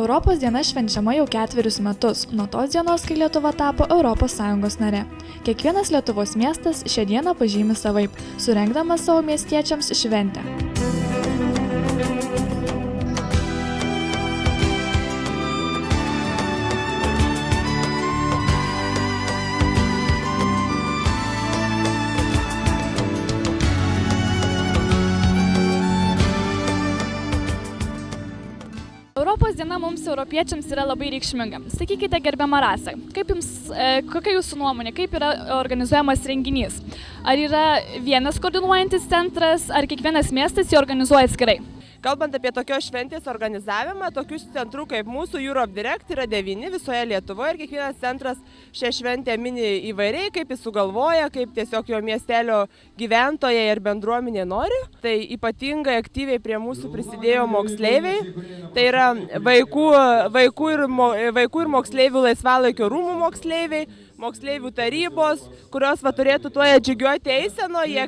Europos diena švenčiama jau 4 metus, nuo tos dienos, kai Lietuva tapo ES nare. Kiekvienas Lietuvos miestas šią dieną pažymi savaip, surengdamas savo miestiečiams šventę. Europos diena mums europiečiams yra labai reikšminga. Sakykite, gerbiama Rasa, kokia jūsų nuomonė, kaip yra organizuojamas renginys? Ar yra vienas koordinuojantis centras, ar kiekvienas miestas jį organizuoja atskirai? Kalbant apie tokios šventės organizavimą, tokių centrų kaip mūsų Europe Direct yra 9 visoje Lietuvoje ir kiekvienas centras šią šventę mini įvairiai, kaip jis sugalvoja, kaip tiesiog jo miestelio gyventojai ir bendruomenė nori. Tai ypatingai aktyviai prie mūsų prisidėjo moksleiviai, tai yra vaikų ir moksleivių laisvalaikio rūmų moksleiviai, moksleivių tarybos, kurios turėtų toje džiugiuoti eisenoje,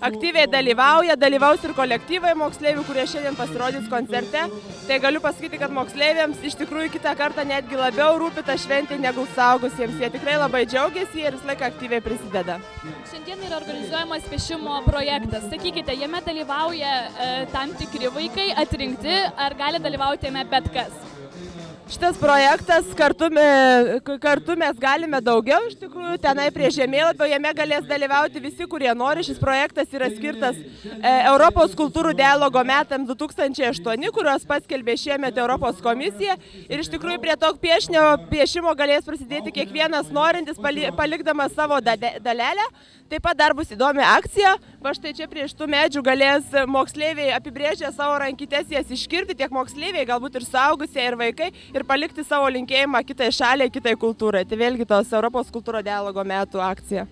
aktyviai dalyvaus ir kolektyvai moksleivių, kurie šiandien pasirodys koncerte. Tai galiu pasakyti, kad moksleiviams iš tikrųjų kitą kartą netgi labiau rūpi ta šventė negu suaugusiems. Jie tikrai labai džiaugiasi ir visą laiką aktyviai prisideda. Šiandien yra organizuojamas piešimo projektas. Sakykite, jame dalyvauja tam tikri vaikai atrinkti, ar gali dalyvauti jame bet kas? Šitas projektas kartu mes galime daugiau, iš tikrųjų, tenai prie žemėlapio, jame galės dalyvauti visi, kurie nori. Šis projektas yra skirtas Europos kultūrų dialogo metams 2008, kuriuos paskelbė šiemet Europos komisija. Ir iš tikrųjų prie to piešimo galės prasidėti kiekvienas norintis, palikdamas savo dalelę. Taip pat dar bus įdomi akcija, va štai čia prie šitų medžių galės moksleiviai apibrėžę savo rankytes jas iškirti, tiek moksleiviai, galbūt ir suaugusieji, ir vaikai, ir palikti savo linkėjimą kitai šaliai, kitai kultūrai. Tai vėlgi tos Europos kultūro dialogo metų akcija.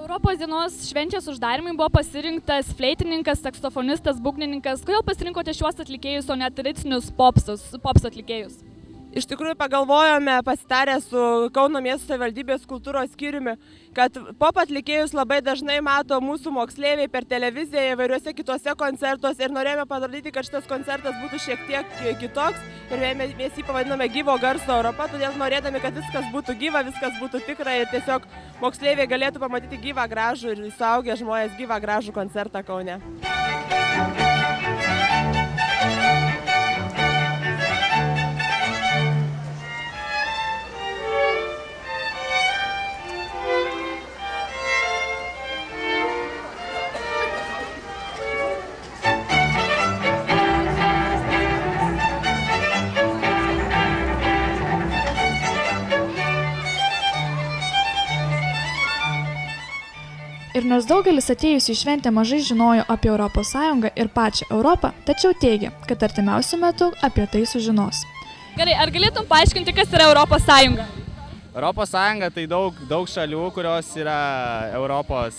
Europos dienos šventės uždarimui buvo pasirinktas fleitininkas, saksofonistas, būgnininkas. Kodėl pasirinkote šiuos atlikėjus, o ne tradicinius pops atlikėjus? Iš tikrųjų pagalvojome, pasitarę su Kauno miesto savivaldybės kultūros skyriumi, kad pop atlikėjus labai dažnai mato mūsų moksleiviai per televiziją įvairiuose kitose koncertuose ir norėjome parodyti, kad šitas koncertas būtų šiek tiek kitoks ir mes jį pavadiname gyvo garso Europa, todėl norėdami, kad viskas būtų gyva, viskas būtų tikra ir tiesiog moksleiviai galėtų pamatyti gyvą gražų ir suaugę žmonės gyvą gražų koncertą Kaune. Ir nors daugelis atėjusių į šventę mažai žinojo apie ES ir pačią Europą, tačiau teigia, kad artimiausiu metu apie tai sužinos. Gerai, ar galėtum paaiškinti, kas yra ES? ES tai daug šalių, kurios yra Europos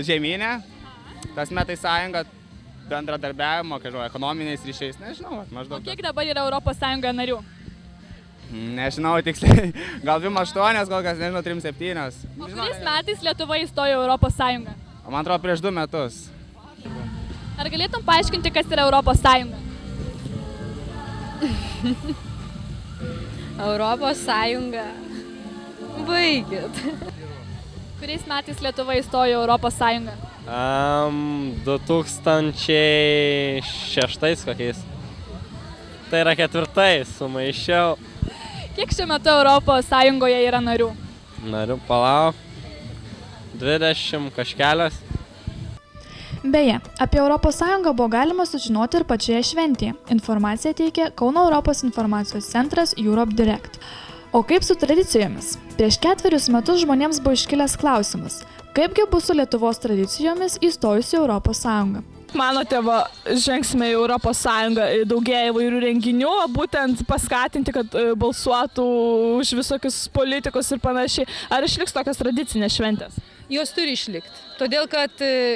žemynė. Tas metai sąjunga bendradarbiavimo, ekonominiais ryšiais, nežinau, maždaug. O kiek dabar yra ES narių? Nežinau tiksliai, gal 28, gal kas, nežinau, 3-7. O kuriais metais Lietuva įstojo ES? Man atrodo, prieš 2 metus. Ar galėtum paaiškinti, kas yra ES? ES. Baigit. Kuriais metais Lietuva įstojo ES? 2006 kokiais. Tai yra 4, sumaišiau. Kiek šiuo metu ES yra narių? Narių, palauk. 20 kažkelios. Beje, apie ES buvo galima sužinoti ir pačioje šventėje. Informaciją teikė Kauno Europos informacijos centras Europe Direct. O kaip su tradicijomis? Prieš 4 metus žmonėms buvo iškilęs klausimas, kaipgi bus su Lietuvos tradicijomis įstojus į ES. Manote, žengsime į ES, daugėja įvairių renginių, būtent paskatinti, kad balsuotų už visokius politikus ir panašiai. Ar išliks tokios tradicinės šventės? Jos turi išlikti, todėl kad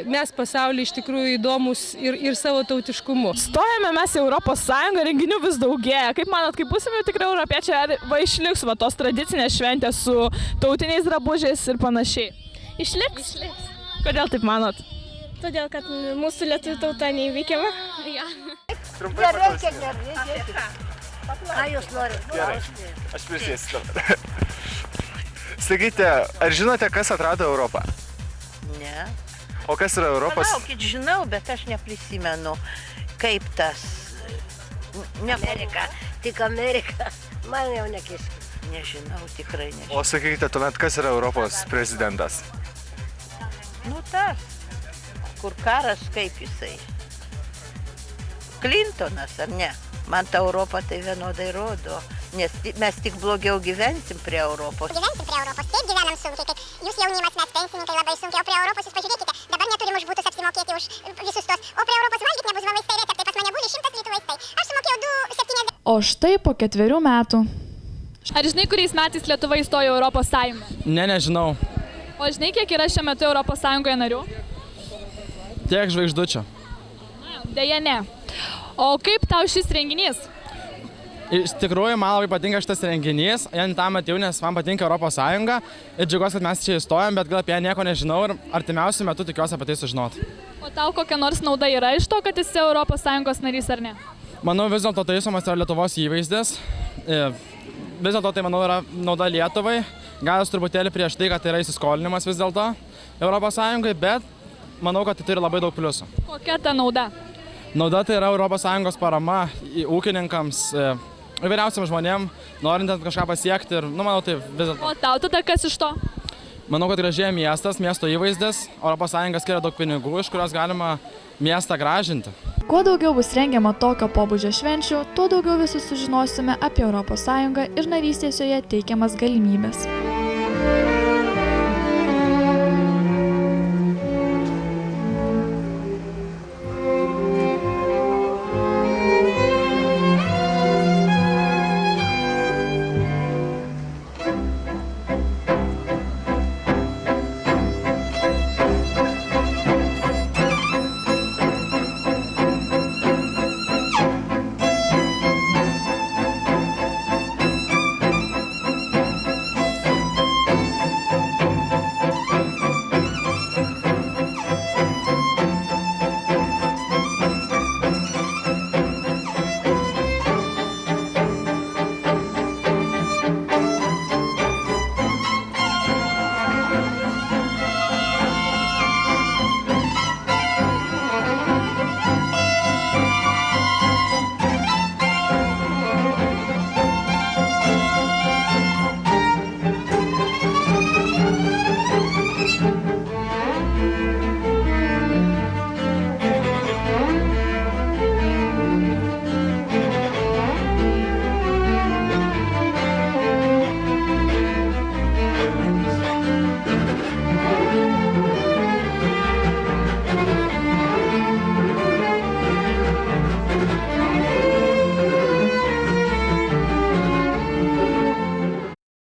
mes pasaulyje iš tikrųjų įdomus ir savo tautiškumu. Stojame mes į ES, renginių vis daugėja. Kaip manot, kaip būsime tikrai europiečiai, ar išliks tos tradicinės šventės su tautiniais drabužiais ir panašiai? Išliks. Kodėl taip manot? Todėl, kad mūsų lietuvių tauta neįveikiama. Ja. Trumpai nereikia. Ką jūs norite? Gerai, aš prisėsiu dabar. Sakykite, ar žinote, kas atrado Europą? Ne. O kas yra Europos? Palaukit, žinau, bet aš neprisimenu, kaip tas... Amerika. Tik Amerika. Man jau nekišk. Nežinau, tikrai nežinau. O sakykite, tuomet, kas yra Europos prezidentas? Nu tas, kur karas, kaip jisai. Clintonas, ar ne? Man ta Europa tai vienodai rodo, nes mes tik blogiau gyvensim prie Europos. Gyvensim prie Europos, taip gyvenam sunkiai, kaip jūs jaunimas, mes pensininkai labai sunkiai, o prie Europos jūs pažiūrėkite, dabar neturim už būtus apsimokėti už visus tos, o prie Europos valgyt nebus va vaistai receptai, pas mane būli 100 litų vaistai, aš sumokėjau 2,70. O štai po 4 metų. Ar žinai, kuriais metais Lietuva įstojo į Europos Sąjungą? Ne, nežinau. O žinai, kiek yra šiuo metu Europos Sąjungoje narių? Tiek žvaigždučių. Deja, ne. O kaip tau šis renginys? Iš tikrųjų, man labai patinka šitas renginys. Vien tam atėjau, nes man patinka Europos Sąjunga. Ir džiaugiuosi, kad mes čia įstojom, bet gal apie ją nieko nežinau ir artimiausiu metu tikiuosi apie tai sužinoti. O tau kokia nors nauda yra iš to, kad esi Europos Sąjungos narys ar ne? Manau, vis dėlto taisomas yra Lietuvos įvaizdis. Vis dėlto tai, manau, yra nauda Lietuvai. Gal truputėlį prieš tai, kad tai yra įsiskolinimas vis dėlto Europos Sąjungai, bet manau, kad tai turi labai daug pliusų. Kokia ta nauda? Nauda tai yra Europos Sąjungos parama ūkininkams, įvairiausiam žmonėm, norint kažką pasiekti ir, manau, tai vis dėlto. O tau tada kas iš to? Manau, kad gražėja miestas, miesto įvaizdis, Europos Sąjunga skiria daug pinigų, iš kurios galima miestą gražinti. Kuo daugiau bus rengiama tokio pobūdžio švenčių, tuo daugiau visi sužinosime apie Europos Sąjungą ir narystės joje teikiamas galimybės.